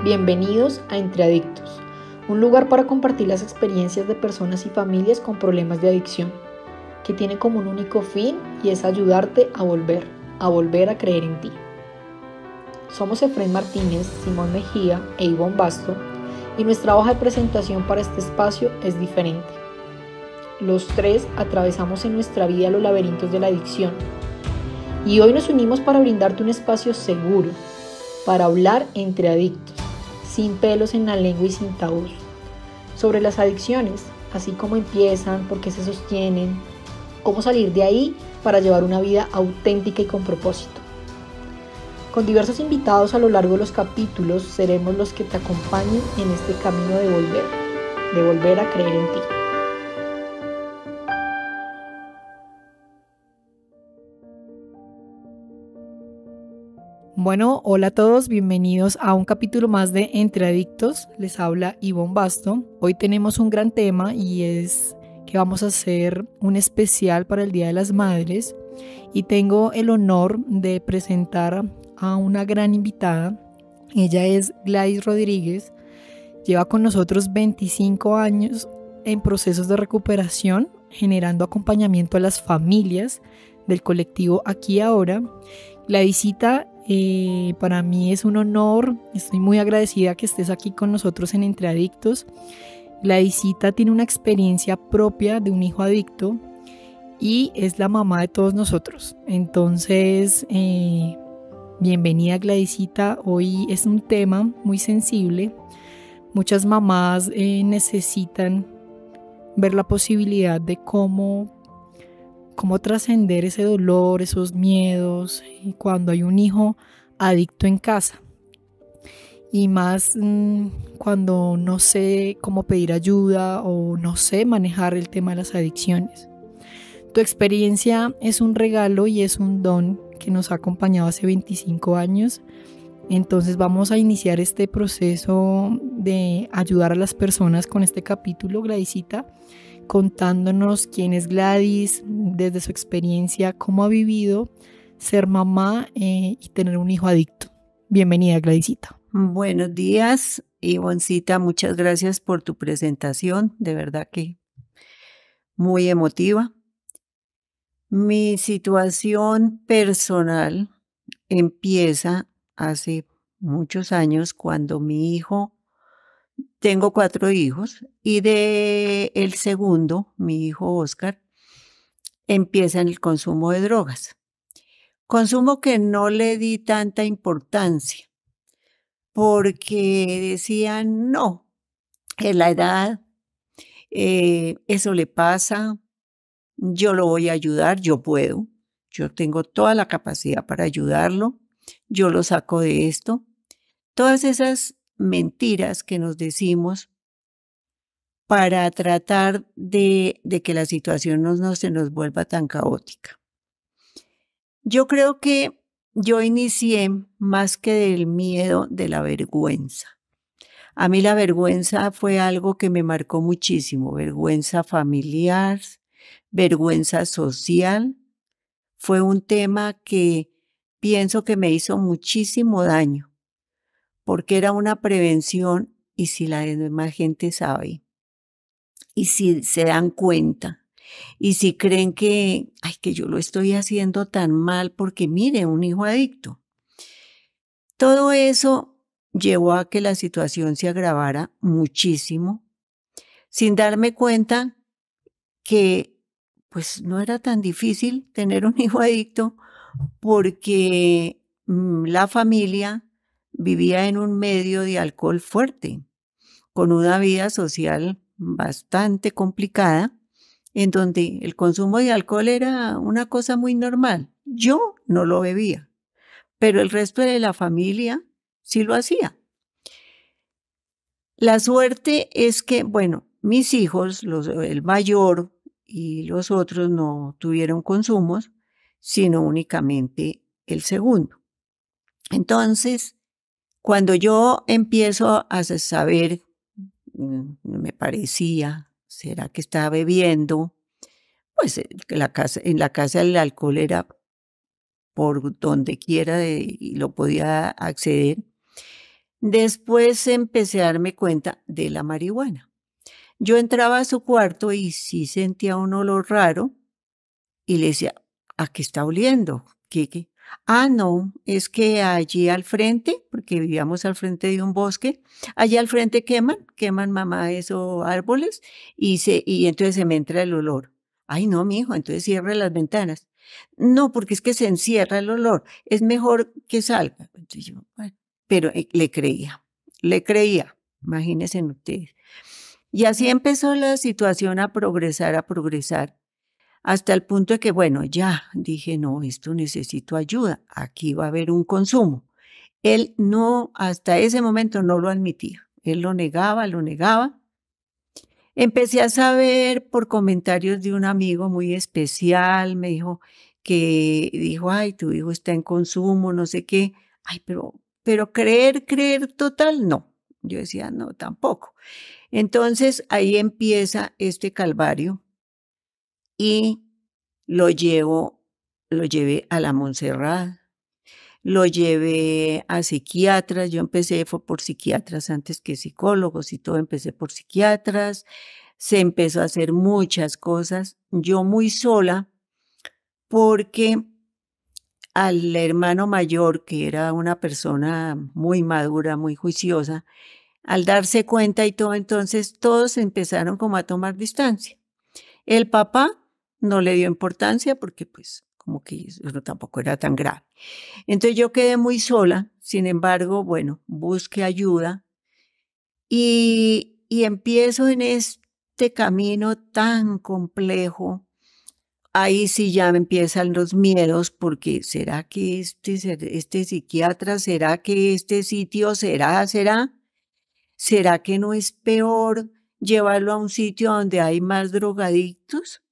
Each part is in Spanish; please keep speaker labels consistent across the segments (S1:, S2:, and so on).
S1: Bienvenidos a Entre Adictos, un lugar para compartir las experiencias de personas y familias con problemas de adicción, que tiene como un único fin y es ayudarte a volver a creer en ti. Somos Efraín Martínez, Simón Mejía e Ivonne Basto, y nuestra hoja de presentación para este espacio es diferente. Los tres atravesamos en nuestra vida los laberintos de la adicción, y hoy nos unimos para brindarte un espacio seguro, para hablar entre adictos, sin pelos en la lengua y sin tabús, sobre las adicciones, así como empiezan, por qué se sostienen, cómo salir de ahí para llevar una vida auténtica y con propósito. Con diversos invitados a lo largo de los capítulos seremos los que te acompañen en este camino de volver a creer en ti. Bueno, hola a todos, bienvenidos a un capítulo más de Entre Adictos. Les habla Ivonne Basto. Hoy tenemos un gran tema y es que vamos a hacer un especial para el Día de las Madres y tengo el honor de presentar a una gran invitada. Ella es Gladys Rodríguez. Lleva con nosotros 25 años en procesos de recuperación, generando acompañamiento a las familias del colectivo Aquí y Ahora. Gladysita, para mí es un honor, estoy muy agradecida que estés aquí con nosotros en Entre Adictos. Gladysita tiene una experiencia propia de un hijo adicto y es la mamá de todos nosotros. Entonces, bienvenida Gladysita. Hoy es un tema muy sensible. Muchas mamás necesitan ver la posibilidad de cómo trascender ese dolor, esos miedos, cuando hay un hijo adicto en casa. Y más cuando no sé cómo pedir ayuda o no sé manejar el tema de las adicciones. Tu experiencia es un regalo y es un don que nos ha acompañado hace 25 años. Entonces vamos a iniciar este proceso de ayudar a las personas con este capítulo, Gladysita, contándonos quién es Gladys, desde su experiencia, cómo ha vivido ser mamá y tener un hijo adicto. Bienvenida, Gladysita.
S2: Buenos días, Ivoncita, muchas gracias por tu presentación, de verdad que muy emotiva. Mi situación personal empieza hace muchos años cuando tengo 4 hijos, y de el segundo, mi hijo Oscar, empieza en el consumo de drogas. Consumo que no le di tanta importancia, porque decían, no, en la edad, eso le pasa, yo lo voy a ayudar, yo puedo, yo tengo toda la capacidad para ayudarlo, yo lo saco de esto. Todas esas mentiras que nos decimos para tratar de que la situación no se nos vuelva tan caótica. Yo creo que yo inicié más que del miedo, de la vergüenza. A mí la vergüenza fue algo que me marcó muchísimo, vergüenza familiar, vergüenza social. Fue un tema que pienso que me hizo muchísimo daño, porque era una prevención y si la demás gente sabe, y si se dan cuenta, y si creen que, ay, que yo lo estoy haciendo tan mal porque mire, un hijo adicto. Todo eso llevó a que la situación se agravara muchísimo, sin darme cuenta que pues no era tan difícil tener un hijo adicto porque la familia vivía en un medio de alcohol fuerte, con una vida social bastante complicada, en donde el consumo de alcohol era una cosa muy normal. Yo no lo bebía, pero el resto de la familia sí lo hacía. La suerte es que, bueno, mis hijos, el mayor y los otros no tuvieron consumos, sino únicamente el segundo. Entonces, cuando yo empiezo a saber, me parecía, ¿será que estaba bebiendo? Pues en la casa el alcohol era por donde quiera y lo podía acceder. Después empecé a darme cuenta de la marihuana. Yo entraba a su cuarto y sí sentía un olor raro y le decía, ¿a qué está oliendo? ¿Qué? Ah, no, es que allí al frente, porque vivíamos al frente de un bosque, allí al frente queman mamá esos árboles y entonces se me entra el olor. Ay, no, mijo, entonces cierre las ventanas. No, porque es que se encierra el olor, es mejor que salga. Entonces yo, bueno, pero le creía, imagínense ustedes. Y así empezó la situación a progresar hasta el punto de que, bueno, ya dije, no, esto necesito ayuda, aquí va a haber un consumo. Él no, hasta ese momento no lo admitía, él lo negaba, lo negaba. Empecé a saber por comentarios de un amigo muy especial, me dijo que dijo, ay, tu hijo está en consumo, no sé qué. Ay, pero creer total, no. Yo decía, no, tampoco. Entonces ahí empieza este calvario y lo llevé a la Montserrat, lo llevé a psiquiatras, yo empecé fue por psiquiatras antes que psicólogos y todo, empecé por psiquiatras, se empezó a hacer muchas cosas, yo muy sola, porque al hermano mayor, que era una persona muy madura, muy juiciosa, al darse cuenta y todo, entonces todos empezaron como a tomar distancia. El papá no le dio importancia porque pues como que eso tampoco era tan grave. Entonces yo quedé muy sola, sin embargo, bueno, busqué ayuda y empiezo en este camino tan complejo. Ahí sí ya me empiezan los miedos porque ¿será que este psiquiatra, será que este sitio, será que no es peor llevarlo a un sitio donde hay más drogadictos?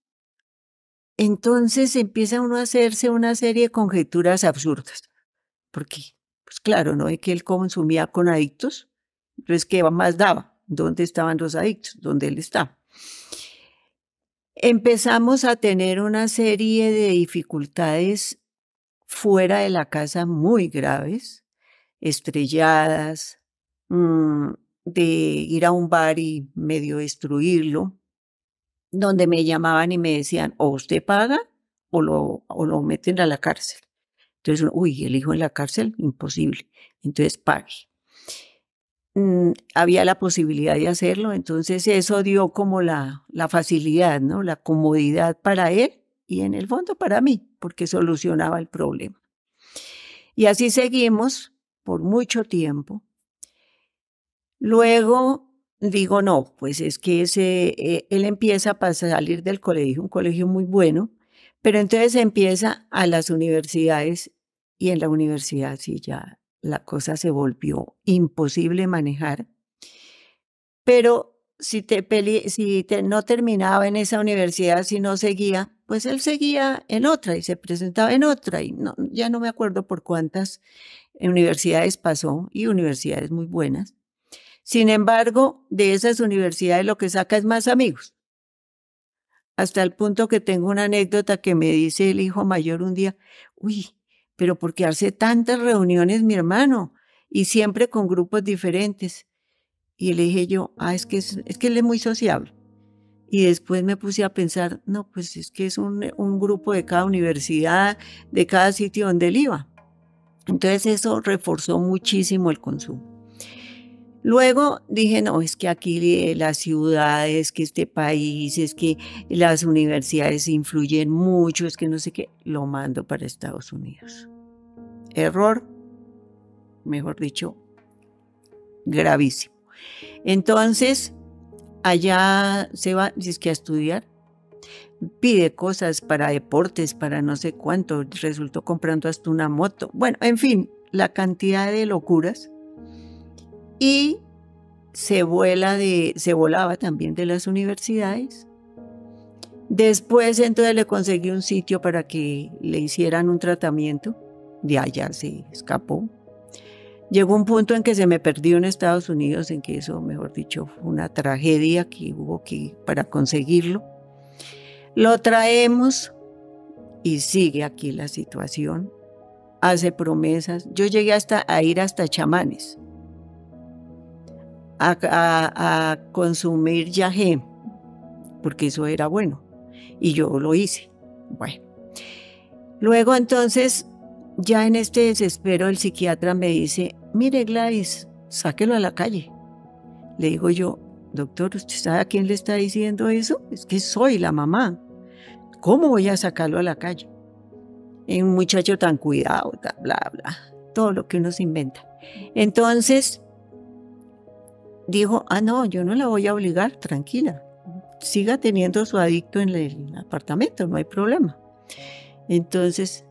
S2: Entonces empieza uno a hacerse una serie de conjeturas absurdas, porque, pues claro, no es que él consumía con adictos, entonces ¿qué más daba? ¿Dónde estaban los adictos? ¿Dónde él está? Empezamos a tener una serie de dificultades fuera de la casa muy graves, estrelladas, de ir a un bar y medio destruirlo, donde me llamaban y me decían, o usted paga o lo meten a la cárcel. Entonces, uy, el hijo en la cárcel, imposible. Entonces, pague. Había la posibilidad de hacerlo, entonces eso dio como la facilidad, ¿no? La comodidad para él y en el fondo para mí, porque solucionaba el problema. Y así seguimos por mucho tiempo. Luego digo, no, pues es que él empieza a salir del colegio, un colegio muy bueno, pero entonces empieza a las universidades y en la universidad sí ya la cosa se volvió imposible manejar. Pero si no terminaba en esa universidad, si no seguía, pues él seguía en otra y se presentaba en otra y no, ya no me acuerdo por cuántas universidades pasó y universidades muy buenas. Sin embargo, de esas universidades lo que saca es más amigos. Hasta el punto que tengo una anécdota que me dice el hijo mayor un día, uy, pero ¿por qué hace tantas reuniones mi hermano? Y siempre con grupos diferentes. Y le dije yo, es que él es muy sociable. Y después me puse a pensar, no, pues es que es un grupo de cada universidad, de cada sitio donde él iba. Entonces eso reforzó muchísimo el consumo. Luego dije, no, es que aquí las ciudades, que este país, es que las universidades influyen mucho, es que no sé qué, lo mando para Estados Unidos. Error, mejor dicho, gravísimo. Entonces, allá se va, dice que a estudiar, pide cosas para deportes, para no sé cuánto, resultó comprando hasta una moto. Bueno, en fin, la cantidad de locuras. Y se volaba también de las universidades. Después entonces le conseguí un sitio para que le hicieran un tratamiento. De allá se escapó. Llegó un punto en que se me perdió en Estados Unidos, en que eso, mejor dicho, fue una tragedia que hubo que para conseguirlo. Lo traemos y sigue aquí la situación. Hace promesas. Yo llegué a ir hasta chamanes. a consumir yagé, porque eso era bueno, y yo lo hice. Bueno, luego entonces, ya en este desespero, el psiquiatra me dice, mire Gladys, sáquelo a la calle. Le digo yo, doctor, ¿usted sabe a quién le está diciendo eso? Es que soy la mamá. ¿Cómo voy a sacarlo a la calle? Es un muchacho tan cuidado, bla, bla, todo lo que uno se inventa. Entonces, dijo, no, yo no la voy a obligar, tranquila. Siga teniendo su adicto en el apartamento, no hay problema. Entonces,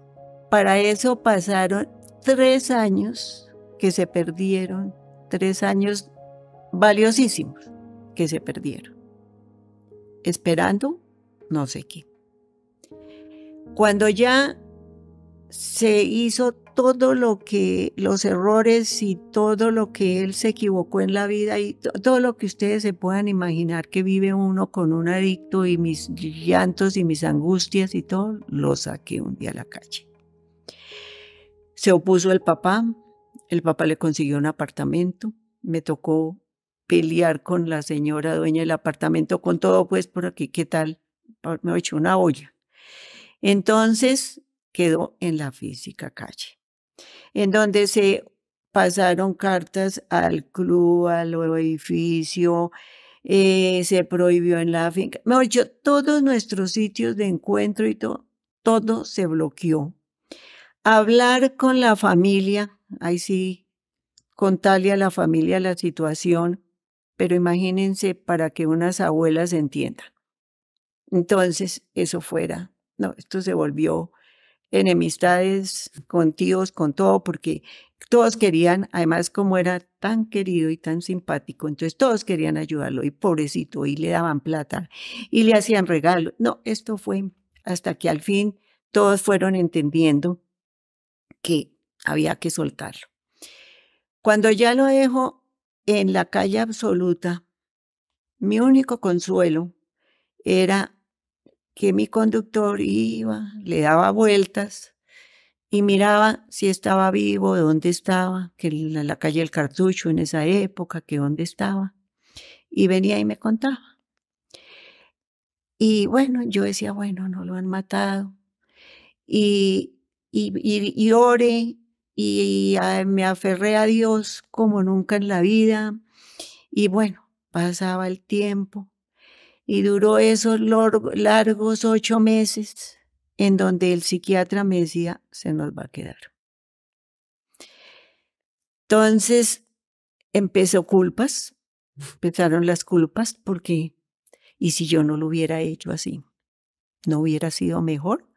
S2: para eso pasaron 3 años que se perdieron, 3 años valiosísimos que se perdieron, esperando no sé qué. Cuando ya se hizo todo lo que, los errores y todo lo que él se equivocó en la vida y todo lo que ustedes se puedan imaginar que vive uno con un adicto y mis llantos y mis angustias y todo, lo saqué un día a la calle. Se opuso el papá le consiguió un apartamento, me tocó pelear con la señora dueña del apartamento, con todo pues por aquí, ¿qué tal? Me he hecho una olla. Entonces quedó en la física calle, en donde se pasaron cartas al club, al edificio, se prohibió en la finca. Mejor dicho, todos nuestros sitios de encuentro y todo se bloqueó. Hablar con la familia, ahí sí, contarle a la familia la situación, pero imagínense para que unas abuelas entiendan. Entonces, eso fuera, no, esto se volvió enemistades con tíos, con todo, porque todos querían, además como era tan querido y tan simpático, entonces todos querían ayudarlo, y pobrecito, y le daban plata, y le hacían regalos. No, esto fue hasta que al fin todos fueron entendiendo que había que soltarlo. Cuando ya lo dejo en la calle absoluta, mi único consuelo era que mi conductor iba, le daba vueltas y miraba si estaba vivo, dónde estaba, que en la calle del Cartucho en esa época, que dónde estaba, y venía y me contaba. Y bueno, yo decía, bueno, no lo han matado. Y oré y me aferré a Dios como nunca en la vida. Y bueno, pasaba el tiempo y duró esos largos 8 meses en donde el psiquiatra me decía, se nos va a quedar. Entonces empezaron las culpas porque, ¿y si yo no lo hubiera hecho así? ¿No hubiera sido mejor?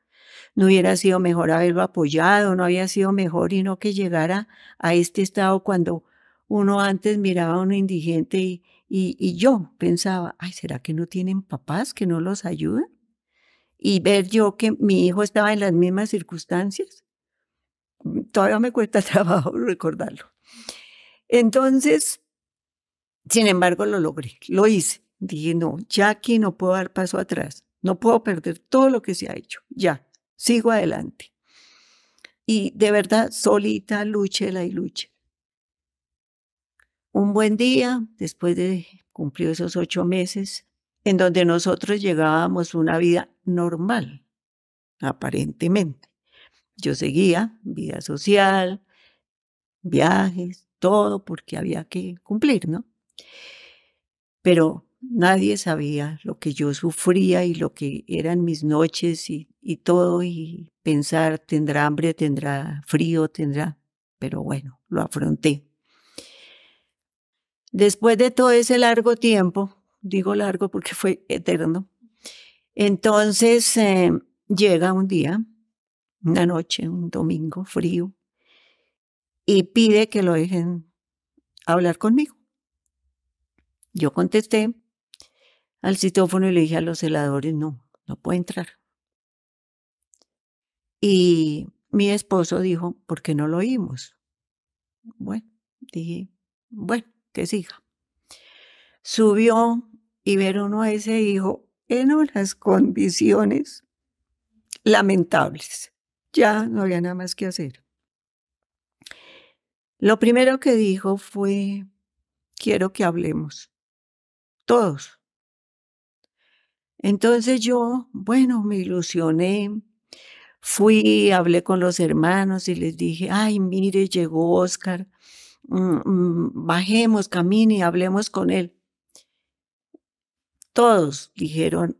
S2: ¿No hubiera sido mejor haberlo apoyado? ¿No había sido mejor y no que llegara a este estado cuando uno antes miraba a un indigente y yo pensaba, ay, ¿será que no tienen papás que no los ayudan? Y ver yo que mi hijo estaba en las mismas circunstancias, todavía me cuesta trabajo recordarlo. Entonces, sin embargo, lo logré, lo hice. Dije, no, ya aquí no puedo dar paso atrás, no puedo perder todo lo que se ha hecho, ya, sigo adelante. Y de verdad, solita, lúchela y luche. Un buen día, después de cumplir esos 8 meses, en donde nosotros llegábamos a una vida normal, aparentemente. Yo seguía vida social, viajes, todo, porque había que cumplir, ¿no? Pero nadie sabía lo que yo sufría y lo que eran mis noches y todo, y pensar, tendrá hambre, tendrá frío, pero bueno, lo afronté. Después de todo ese largo tiempo, digo largo porque fue eterno, entonces llega un día, una noche, un domingo frío, y pide que lo dejen hablar conmigo. Yo contesté al citófono y le dije a los celadores, no puede entrar. Y mi esposo dijo, ¿por qué no lo oímos? Bueno, dije, bueno, que siga. Subió y vieron a ese hijo en unas condiciones lamentables. Ya no había nada más que hacer. Lo primero que dijo fue, quiero que hablemos, todos. Entonces yo, bueno, me ilusioné, fui, hablé con los hermanos y les dije, ay, mire, llegó Óscar, bajemos, camine, hablemos con él. Todos dijeron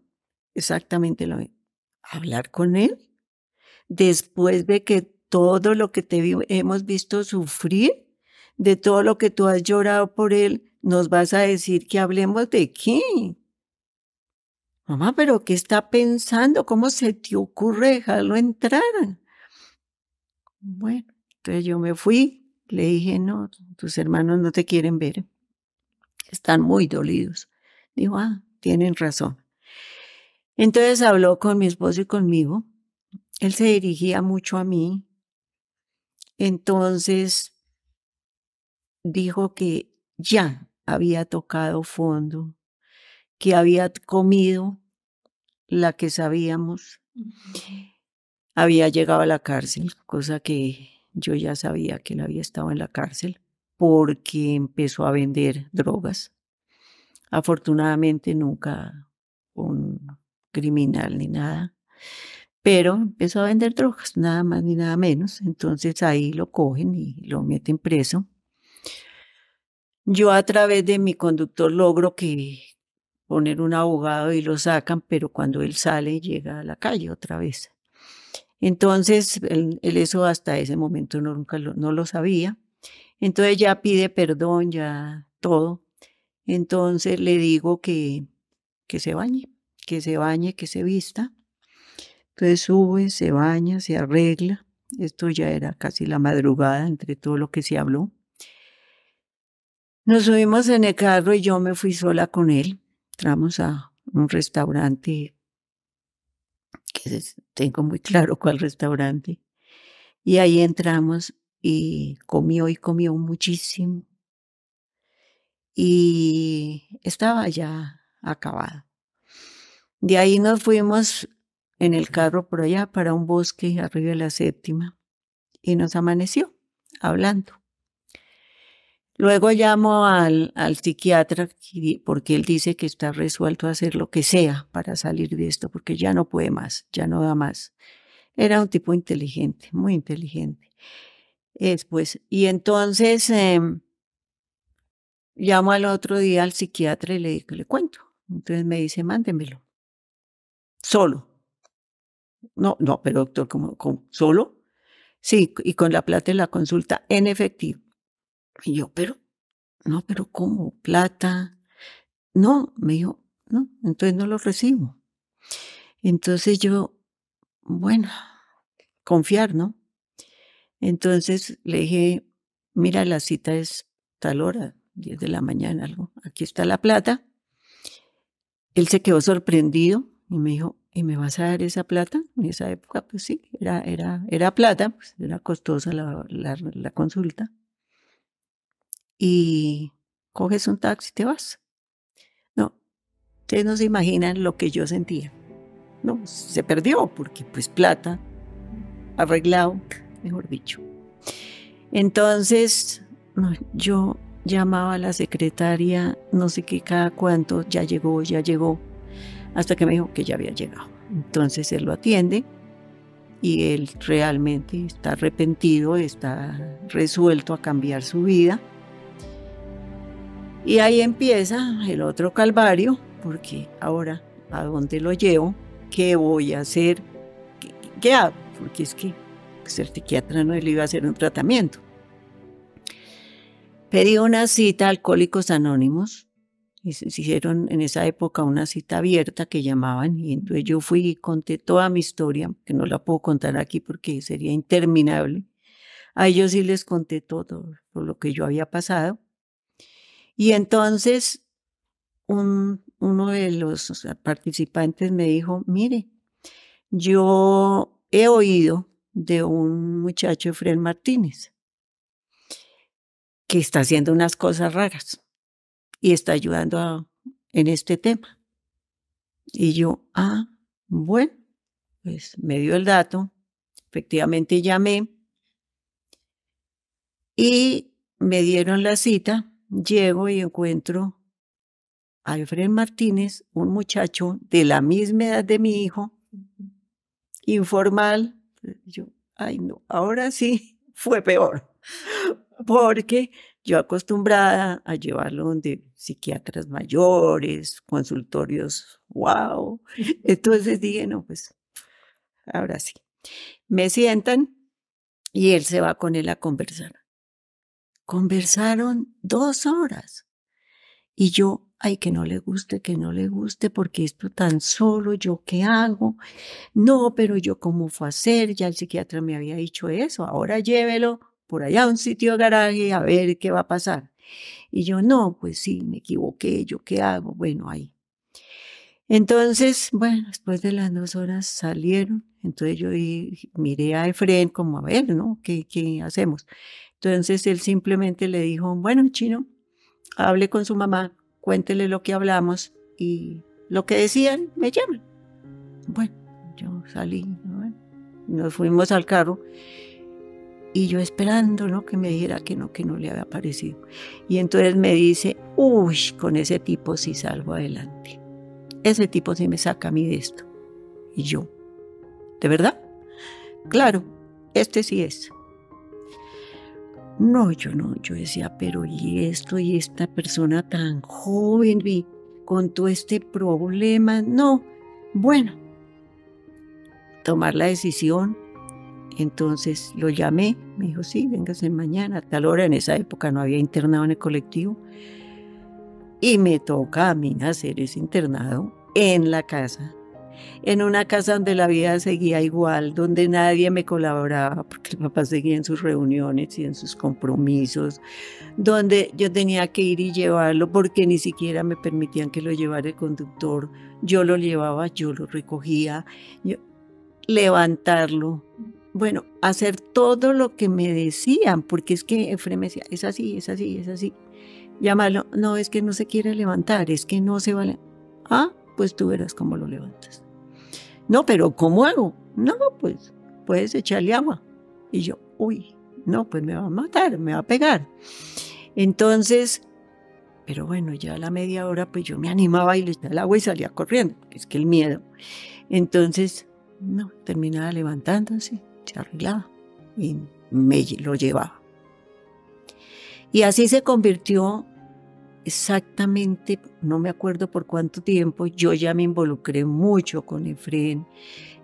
S2: exactamente lo mismo. ¿Hablar con él? Después de que todo lo que hemos visto sufrir, de todo lo que tú has llorado por él, ¿nos vas a decir que hablemos de qué? Mamá, ¿pero qué está pensando? ¿Cómo se te ocurre dejarlo entrar? Bueno, entonces yo me fui, le dije, no, tus hermanos no te quieren ver, están muy dolidos. Dijo, tienen razón. Entonces habló con mi esposo y conmigo. Él se dirigía mucho a mí. Entonces dijo que ya había tocado fondo, que había comido la que sabíamos. Había llegado a la cárcel, cosa que yo ya sabía que él había estado en la cárcel, porque empezó a vender drogas. Afortunadamente nunca un criminal ni nada, pero empezó a vender drogas, nada más ni nada menos. Entonces ahí lo cogen y lo meten preso. Yo a través de mi conductor logro que poner un abogado y lo sacan, pero cuando él sale llega a la calle otra vez. Entonces, él eso hasta ese momento nunca no lo sabía. Entonces ya pide perdón, ya todo. Entonces le digo que se bañe, que se bañe, que se vista. Entonces sube, se baña, se arregla. Esto ya era casi la madrugada entre todo lo que se habló. Nos subimos en el carro y yo me fui sola con él. Entramos a un restaurante, que tengo muy claro cuál restaurante. Y ahí entramos y comió muchísimo. Y estaba ya acabado. De ahí nos fuimos en el carro por allá para un bosque arriba de la Séptima y nos amaneció hablando. Luego llamo al psiquiatra porque él dice que está resuelto a hacer lo que sea para salir de esto, porque ya no puede más, ya no da más. Era un tipo inteligente, muy inteligente. Y entonces llamo al otro día al psiquiatra y le cuento. Entonces me dice, mándemelo. Solo. No, pero doctor, ¿cómo solo? Sí, y con la plata de la consulta en efectivo. Y yo, pero ¿cómo? ¿Plata? No, me dijo, no, entonces no lo recibo. Entonces yo, bueno, confiar, ¿no? Entonces le dije, mira, la cita es tal hora, 10 de la mañana, algo. Aquí está la plata. Él se quedó sorprendido y me dijo, ¿y me vas a dar esa plata? En esa época, pues sí, era plata, pues era costosa la consulta. Y coges un taxi y te vas. No, ustedes no se imaginan lo que yo sentía. No, se perdió porque pues plata, arreglado, mejor dicho. Entonces, yo llamaba a la secretaria, no sé qué, cada cuánto, ya llegó, hasta que me dijo que ya había llegado. Entonces él lo atiende y él realmente está arrepentido, está resuelto a cambiar su vida. Y ahí empieza el otro calvario, porque ahora, ¿a dónde lo llevo? ¿Qué voy a hacer? ¿Qué hago? Porque es que ser psiquiatra no le iba a hacer un tratamiento. Pedí una cita a Alcohólicos Anónimos. Y se hicieron en esa época una cita abierta que llamaban. Y entonces yo fui y conté toda mi historia, que no la puedo contar aquí porque sería interminable. A ellos sí les conté todo por lo que yo había pasado. Y entonces uno de los participantes me dijo, mire, yo he oído de un muchacho, Efraín Martínez, que está haciendo unas cosas raras y está ayudando en este tema. Y yo, bueno, pues me dio el dato, efectivamente llamé y me dieron la cita llego y encuentro a Efrén Martínez, un muchacho de la misma edad de mi hijo, informal. Yo, ay no, ahora sí fue peor, porque yo acostumbrada a llevarlo donde psiquiatras mayores, consultorios, wow. Entonces dije, no, pues ahora sí. Me sientan y él se va con él a conversar. Conversaron 2 horas. Y yo, ay, que no le guste, porque esto tan solo, ¿yo qué hago? No, pero yo cómo fue a hacer, ya el psiquiatra me había dicho eso, ahora llévelo por allá a un sitio de garaje a ver qué va a pasar. Y yo, no, pues sí, me equivoqué, ¿yo qué hago? Bueno, ahí. Entonces, bueno, después de las 2 horas salieron, entonces yo miré a Efren como a ver, ¿no? ¿Qué hacemos? Entonces él simplemente le dijo, bueno, Chino, hable con su mamá, cuéntele lo que hablamos y lo que decían, me llaman. Bueno, yo salí, ¿no? Nos fuimos al carro y yo esperando, ¿no? Que me dijera que no le había parecido. Y entonces me dice, uy, con ese tipo sí salgo adelante. Ese tipo sí me saca a mí de esto. Y yo, ¿de verdad? Claro, este sí es. No, yo decía, pero ¿y esto y esta persona tan joven y con todo este problema? No, bueno, tomar la decisión. Entonces lo llamé, me dijo, sí, véngase mañana, a tal hora. En esa época no había internado en el colectivo. Y me toca a mí hacer ese internado en la casa. En una casa donde la vida seguía igual, donde nadie me colaboraba, porque el papá seguía en sus reuniones y en sus compromisos, donde yo tenía que ir y llevarlo porque ni siquiera me permitían que lo llevara el conductor. Yo lo llevaba, yo lo recogía, levantarlo. Bueno, hacer todo lo que me decían, porque es que Efrén me decía, es así, es así, es así. Llámalo, no, es que no se quiere levantar, es que no se va a Ah, pues tú verás cómo lo levantas. No, pero ¿cómo hago? No, pues puedes echarle agua. Y yo, uy, no, pues me va a matar, me va a pegar. Entonces, pero bueno, ya a la media hora, pues yo me animaba y le echaba el agua y salía corriendo, porque es que el miedo. Entonces, no, terminaba levantándose, se arreglaba y me lo llevaba. Y así se convirtió exactamente, no me acuerdo por cuánto tiempo, yo ya me involucré mucho con Efrén.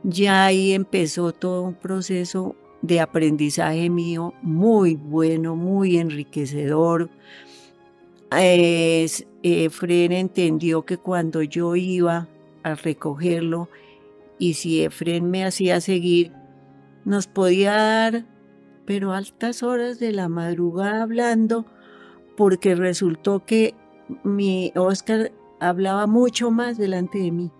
S2: Ya ahí empezó todo un proceso de aprendizaje mío muy bueno, muy enriquecedor. Efrén entendió que cuando yo iba a recogerlo y si Efrén me hacía seguir, nos podía dar, pero altas horas de la madrugada hablando, porque resultó que mi Oscar hablaba mucho más delante de mí.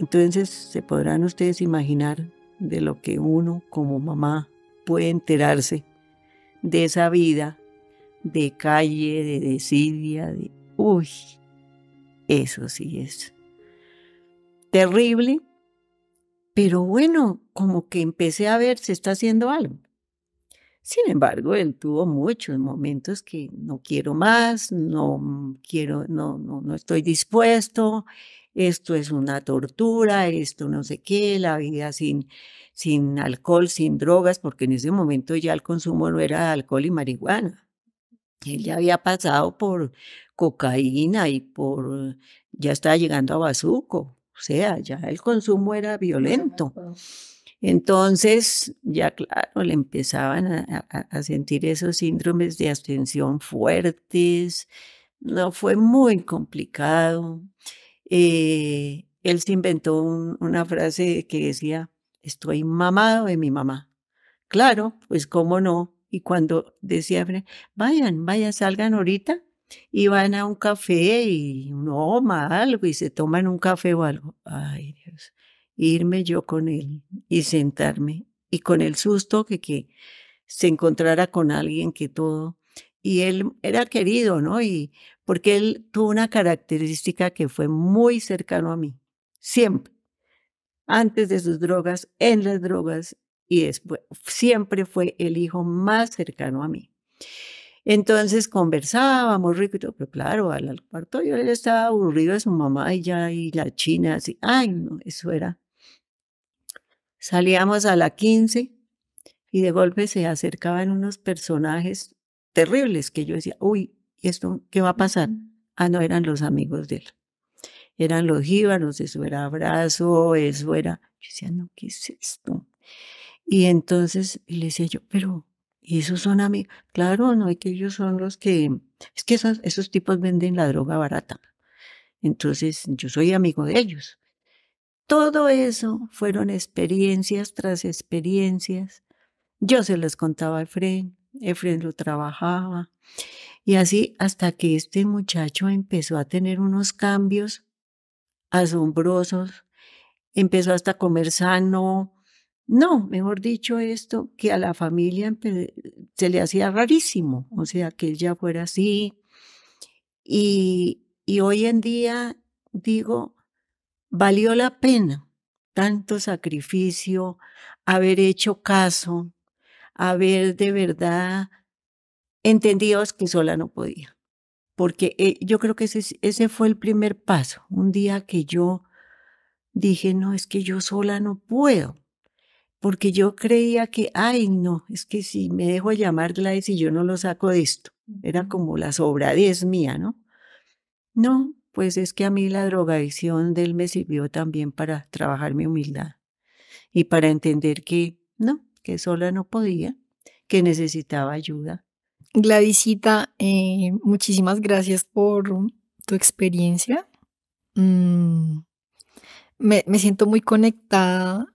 S2: Entonces se podrán ustedes imaginar de lo que uno como mamá puede enterarse de esa vida de calle, de desidia, de... Uy, eso sí es terrible, pero bueno, como que empecé a ver se está haciendo algo. Sin embargo, él tuvo muchos momentos que no quiero más, no quiero, no estoy dispuesto, esto es una tortura, esto no sé qué, la vida sin alcohol, sin drogas, porque en ese momento ya el consumo no era alcohol y marihuana. Él ya había pasado por cocaína y ya estaba llegando a bazuco, o sea, ya el consumo era violento. Entonces, ya claro, le empezaban a sentir esos síndromes de abstención fuertes. No, fue muy complicado. Él se inventó una frase que decía, estoy mamado de mi mamá. Claro, pues cómo no. Y cuando decía, vayan, salgan ahorita y van a un café y uno toma algo y se toman un café o algo. Ay, Dios. Irme yo con él y sentarme y con el susto que se encontrara con alguien que todo. Y él era querido, ¿no? Y porque él tuvo una característica que fue muy cercano a mí, siempre, antes de sus drogas, en las drogas y después, siempre fue el hijo más cercano a mí. Entonces conversábamos rico y todo, pero claro, al cuarto yo él estaba aburrido de su mamá y ya, y la china así, ay no, eso era. Salíamos a la 15 y de golpe se acercaban unos personajes terribles que yo decía, uy, ¿y esto qué va a pasar? Ah, no, eran los amigos de él. Eran los jíbaros, eso era abrazo, eso era. Yo decía, no, ¿qué es esto? Y entonces y le decía yo, pero, ¿y esos son amigos? Claro, no, es que ellos son los que, es que esos tipos venden la droga barata. Entonces yo soy amigo de ellos. Todo eso fueron experiencias tras experiencias. Yo se las contaba a Efren, Efren lo trabajaba. Y así hasta que este muchacho empezó a tener unos cambios asombrosos, empezó hasta a comer sano. No, mejor dicho, esto que a la familia se le hacía rarísimo, o sea, que él ya fuera así. Y hoy en día digo, valió la pena tanto sacrificio, haber hecho caso, haber de verdad entendido que sola no podía. Porque yo creo que ese fue el primer paso. Un día que yo dije, no, es que yo sola no puedo. Porque yo creía que, ay, no, es que si me dejo llamar Gladys y yo no lo saco de esto, era como la sobradez mía, ¿no? No, pues es que a mí la drogadicción de él me sirvió también para trabajar mi humildad y para entender que no, que sola no podía, que necesitaba ayuda.
S1: Gladysita, muchísimas gracias por tu experiencia. Mm, me siento muy conectada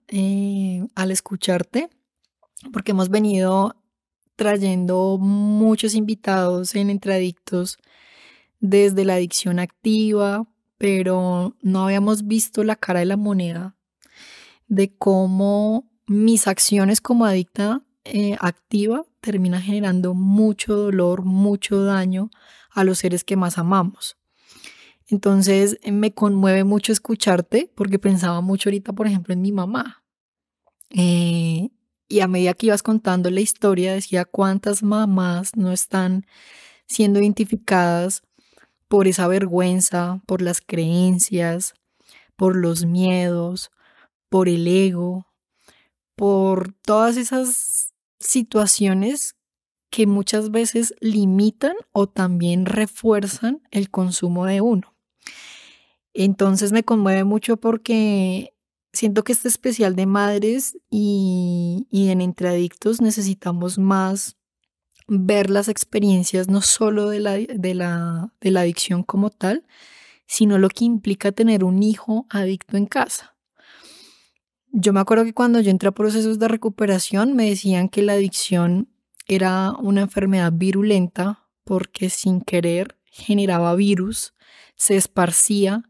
S1: al escucharte porque hemos venido trayendo muchos invitados en Entradictos desde la adicción activa, pero no habíamos visto la cara de la moneda de cómo mis acciones como adicta activa terminan generando mucho dolor, mucho daño a los seres que más amamos. Entonces me conmueve mucho escucharte porque pensaba mucho ahorita, por ejemplo, en mi mamá. Eh, y a medida que ibas contando la historia, decía cuántas mamás no están siendo identificadas por esa vergüenza, por las creencias, por los miedos, por el ego, por todas esas situaciones que muchas veces limitan o también refuerzan el consumo de uno. Entonces me conmueve mucho porque siento que este especial de madres y en Entre Adictos necesitamos más ver las experiencias no solo de la adicción como tal, sino lo que implica tener un hijo adicto en casa. Yo me acuerdo que cuando yo entré a procesos de recuperación me decían que la adicción era una enfermedad virulenta porque sin querer generaba virus, se esparcía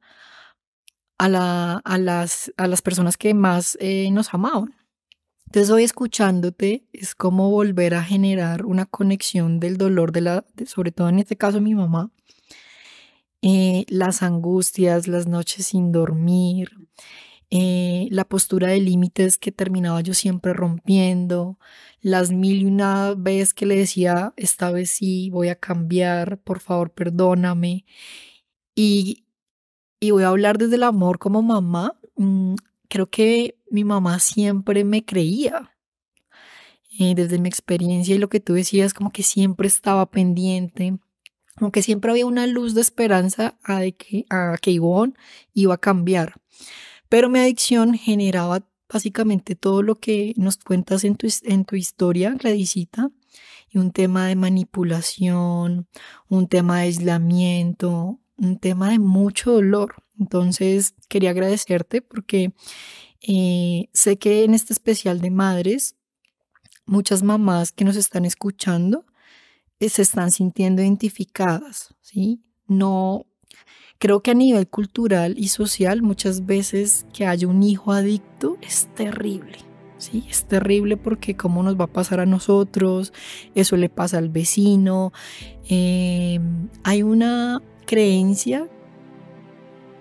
S1: a las personas que más nos amaban. Entonces hoy escuchándote es como volver a generar una conexión del dolor sobre todo en este caso mi mamá, las angustias, las noches sin dormir, la postura de límites que terminaba yo siempre rompiendo, las mil y una veces que le decía, esta vez sí voy a cambiar, por favor perdóname. Y, y voy a hablar desde el amor como mamá. Creo que mi mamá siempre me creía. Desde mi experiencia y lo que tú decías, como que siempre estaba pendiente, como que siempre había una luz de esperanza a que Ivonne iba a cambiar. Pero mi adicción generaba básicamente todo lo que nos cuentas en tu historia, Gladysita, y un tema de manipulación, un tema de aislamiento, un tema de mucho dolor. Entonces quería agradecerte porque sé que en este especial de madres, muchas mamás que nos están escuchando se están sintiendo identificadas, ¿sí? No, creo que a nivel cultural y social muchas veces que haya un hijo adicto es terrible, ¿sí? Es terrible porque cómo nos va a pasar a nosotros, eso le pasa al vecino. Hay una creencia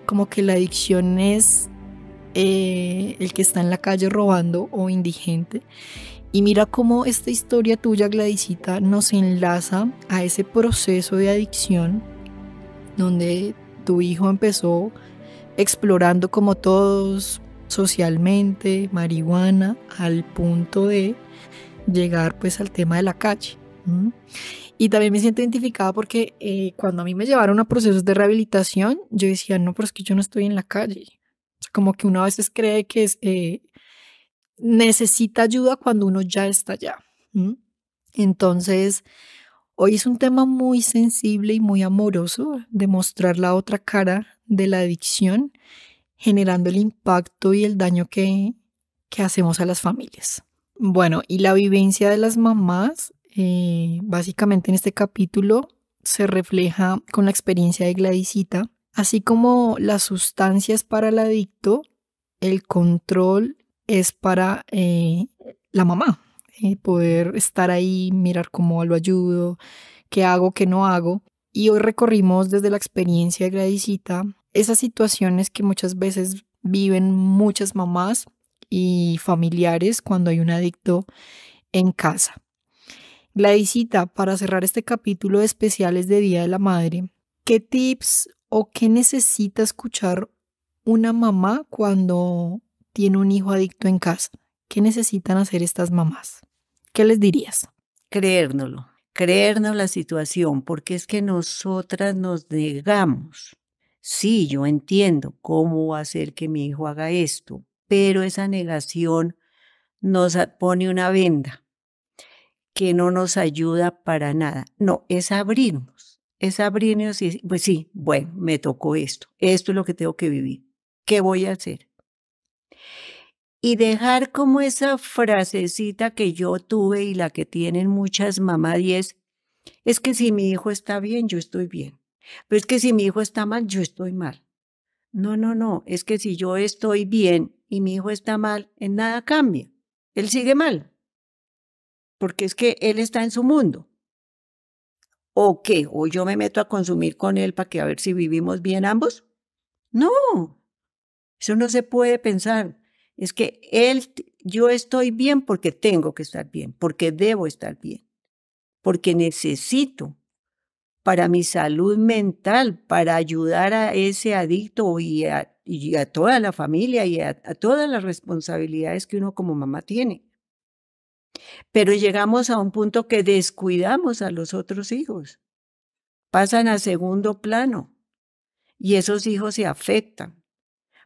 S1: como que la adicción es el que está en la calle robando o indigente. Y mira cómo esta historia tuya, Gladysita, nos enlaza a ese proceso de adicción donde tu hijo empezó explorando como todos socialmente marihuana al punto de llegar pues al tema de la calle. Y también me siento identificada porque cuando a mí me llevaron a procesos de rehabilitación, yo decía, no, pero es que yo no estoy en la calle. O sea, como que uno a veces cree que necesita ayuda cuando uno ya está allá. Entonces, hoy es un tema muy sensible y muy amoroso de mostrar la otra cara de la adicción, generando el impacto y el daño que hacemos a las familias. Bueno, y la vivencia de las mamás, básicamente en este capítulo, se refleja con la experiencia de Gladysita, así como las sustancias para el adicto, el control es para la mamá. Poder estar ahí, mirar cómo lo ayudo, qué hago, qué no hago. Y hoy recorrimos desde la experiencia de Gladysita esas situaciones que muchas veces viven muchas mamás y familiares cuando hay un adicto en casa. Gladysita, para cerrar este capítulo de especiales de Día de la Madre, ¿qué tips o qué necesita escuchar una mamá cuando tiene un hijo adicto en casa? ¿Qué necesitan hacer estas mamás? ¿Qué les dirías?
S2: Creérnoslo, la situación, porque es que nosotras nos negamos. Sí, yo entiendo cómo hacer que mi hijo haga esto, pero esa negación nos pone una venda que no nos ayuda para nada. No, es abrirnos y decir, pues sí, bueno, me tocó esto es lo que tengo que vivir, ¿qué voy a hacer? Y dejar como esa frasecita que yo tuve y la que tienen muchas mamás y es que si mi hijo está bien, yo estoy bien. Pero es que si mi hijo está mal, yo estoy mal. No, es que si yo estoy bien y mi hijo está mal, en nada cambia. Él sigue mal, porque es que él está en su mundo. ¿O qué? ¿O yo me meto a consumir con él para que a ver si vivimos bien ambos? No, eso no se puede pensar. Es que yo estoy bien porque tengo que estar bien, porque debo estar bien, porque necesito para mi salud mental, para ayudar a ese adicto y a toda la familia y a todas las responsabilidades que uno como mamá tiene. Pero llegamos a un punto que descuidamos a los otros hijos, pasan a segundo plano y esos hijos se afectan.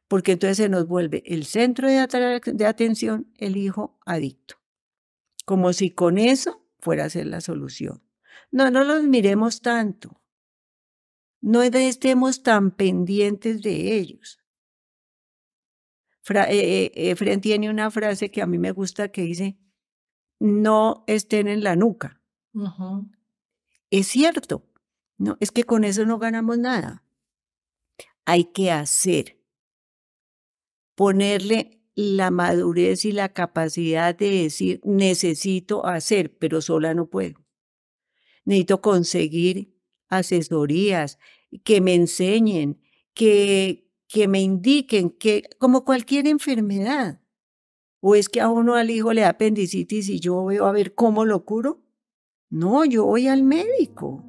S2: Porque entonces se nos vuelve el centro de atención el hijo adicto, como si con eso fuera a ser la solución. No los miremos tanto, no estemos tan pendientes de ellos. Efren tiene una frase que a mí me gusta que dice, no estén en la nuca. Es cierto, no, es que con eso no ganamos nada. Hay que hacer. Ponerle la madurez y la capacidad de decir, necesito hacer, pero sola no puedo. Necesito conseguir asesorías, que me enseñen, que me indiquen, que como cualquier enfermedad. ¿O es que a uno al hijo le da apendicitis y yo veo a ver cómo lo curo? No, yo voy al médico.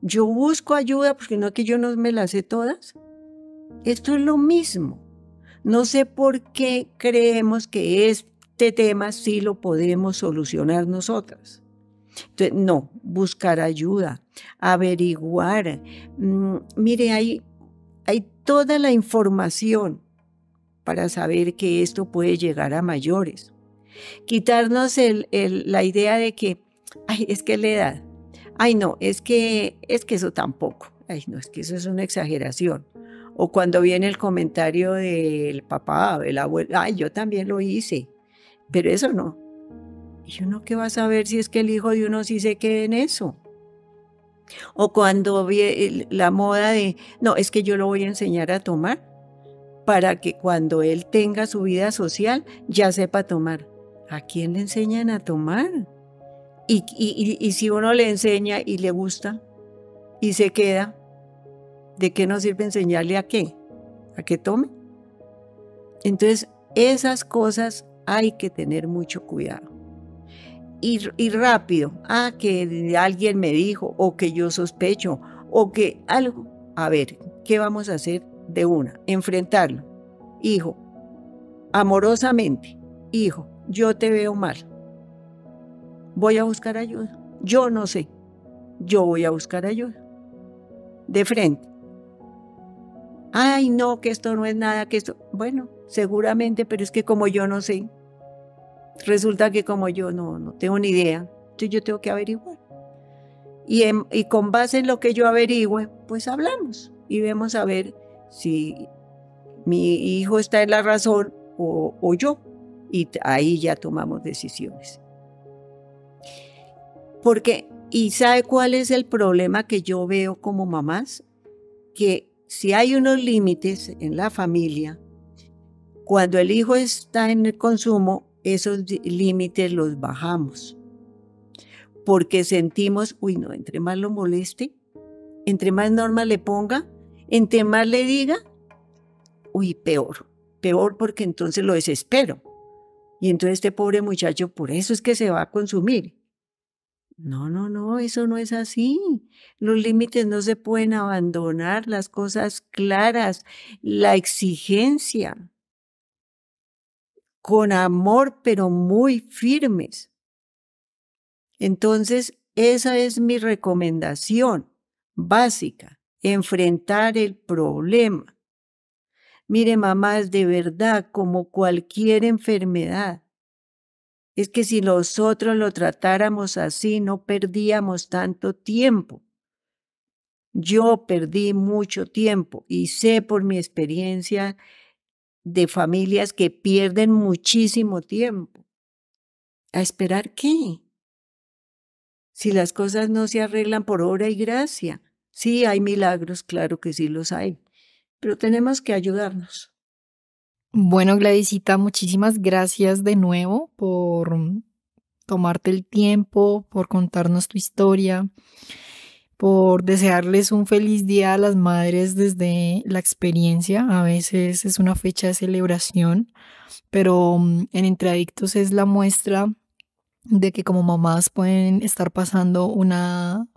S2: Yo busco ayuda porque no es que yo no me las sé todas. Esto es lo mismo. No sé por qué creemos que este tema sí lo podemos solucionar nosotras. Entonces, no, buscar ayuda, averiguar. Mire, hay toda la información para saber que esto puede llegar a mayores. Quitarnos la idea de que, ay, es que la edad. Ay, no, es que eso tampoco. Ay, no, es que eso es una exageración. O cuando viene el comentario del papá, del abuelo, ay, yo también lo hice, pero eso no. ¿Y uno qué va a saber si es que el hijo de uno sí se queda en eso? O cuando viene la moda de, no, es que yo lo voy a enseñar a tomar para que cuando él tenga su vida social ya sepa tomar. ¿A quién le enseñan a tomar? Y si uno le enseña y le gusta y se queda, ¿de qué nos sirve enseñarle a qué? ¿A qué tome? Entonces, esas cosas hay que tener mucho cuidado. Y rápido, que alguien me dijo, o que yo sospecho, o que algo. A ver, ¿qué vamos a hacer de una? Enfrentarlo. Hijo, amorosamente, hijo, yo te veo mal. Voy a buscar ayuda. Yo no sé. Yo voy a buscar ayuda. De frente. Ay, no, que esto no es nada, que esto. Bueno, seguramente, pero es que como yo no sé, resulta que como yo no tengo ni idea, entonces yo tengo que averiguar. Y con base en lo que yo averigüe, pues hablamos y vemos a ver si mi hijo está en la razón o yo. Y ahí ya tomamos decisiones. Porque, ¿y sabe cuál es el problema que yo veo como mamás? Que si hay unos límites en la familia, cuando el hijo está en el consumo, esos límites los bajamos. Porque sentimos, uy, no, entre más lo moleste, entre más normas le ponga, entre más le diga, uy, peor porque entonces lo desespero. Y entonces este pobre muchacho, por eso es que se va a consumir. No, eso no es así. Los límites no se pueden abandonar, las cosas claras, la exigencia, con amor, pero muy firmes. Entonces, esa es mi recomendación básica, enfrentar el problema. Mire, mamás, de verdad, como cualquier enfermedad, es que si nosotros lo tratáramos así, no perdíamos tanto tiempo. Yo perdí mucho tiempo y sé por mi experiencia de familias que pierden muchísimo tiempo. ¿A esperar qué? Si las cosas no se arreglan por obra y gracia. Sí, hay milagros, claro que sí los hay, pero tenemos que ayudarnos.
S1: Bueno, Gladysita, muchísimas gracias de nuevo por tomarte el tiempo, por contarnos tu historia, por desearles un feliz Día a las Madres desde la experiencia. A veces es una fecha de celebración, pero en Entre Adictos es la muestra de que como mamás pueden estar pasando una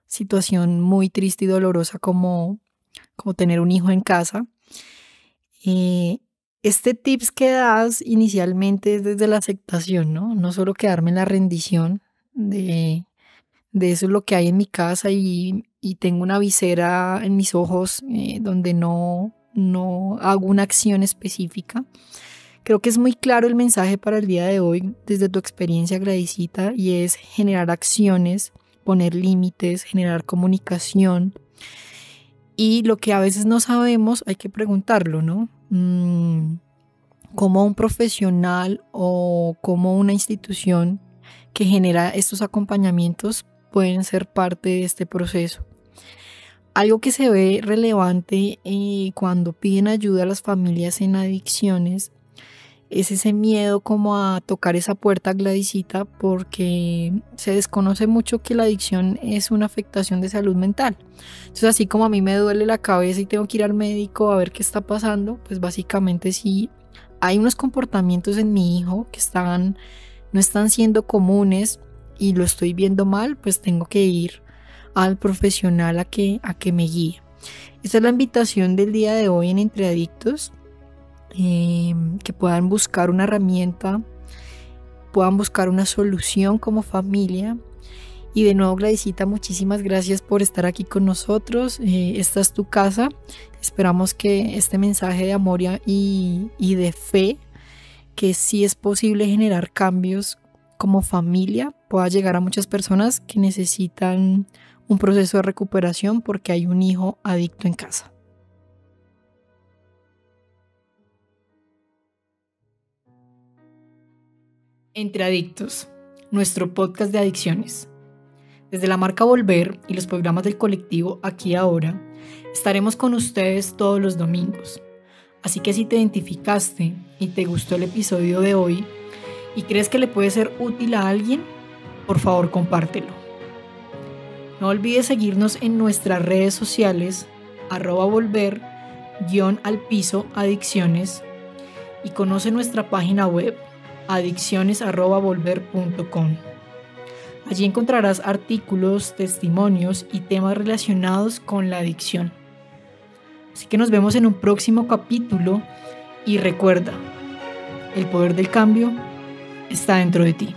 S1: situación muy triste y dolorosa como tener un hijo en casa. Este tips que das inicialmente es desde la aceptación, ¿no? No solo quedarme en la rendición de eso es lo que hay en mi casa y tengo una visera en mis ojos donde no hago una acción específica. Creo que es muy claro el mensaje para el día de hoy desde tu experiencia, Gladysita, y es generar acciones, poner límites, generar comunicación. Y lo que a veces no sabemos hay que preguntarlo, ¿no? ¿Cómo un profesional o como una institución que genera estos acompañamientos pueden ser parte de este proceso? Algo que se ve relevante cuando piden ayuda a las familias en adicciones es ese miedo como a tocar esa puerta, Gladysita, porque se desconoce mucho que la adicción es una afectación de salud mental. Entonces, así como a mí me duele la cabeza y tengo que ir al médico a ver qué está pasando, pues básicamente si hay unos comportamientos en mi hijo que no están siendo comunes y lo estoy viendo mal, pues tengo que ir al profesional a que me guíe. Esta es la invitación del día de hoy en Entre Adictos. Que puedan buscar una herramienta, puedan buscar una solución como familia. Y de nuevo, Gladysita, muchísimas gracias por estar aquí con nosotros. Esta es tu casa. Esperamos que este mensaje de amor y de fe, que sí es posible generar cambios como familia, pueda llegar a muchas personas que necesitan un proceso de recuperación porque hay un hijo adicto en casa. Entre Adictos, nuestro podcast de adicciones. Desde la marca Volver y los programas del colectivo Aquí y Ahora, estaremos con ustedes todos los domingos. Así que si te identificaste y te gustó el episodio de hoy y crees que le puede ser útil a alguien, por favor compártelo. No olvides seguirnos en nuestras redes sociales @volver_adicciones y conoce nuestra página web adicciones@volver.com. Allí encontrarás artículos, testimonios y temas relacionados con la adicción. Así que nos vemos en un próximo capítulo y recuerda, el poder del cambio está dentro de ti.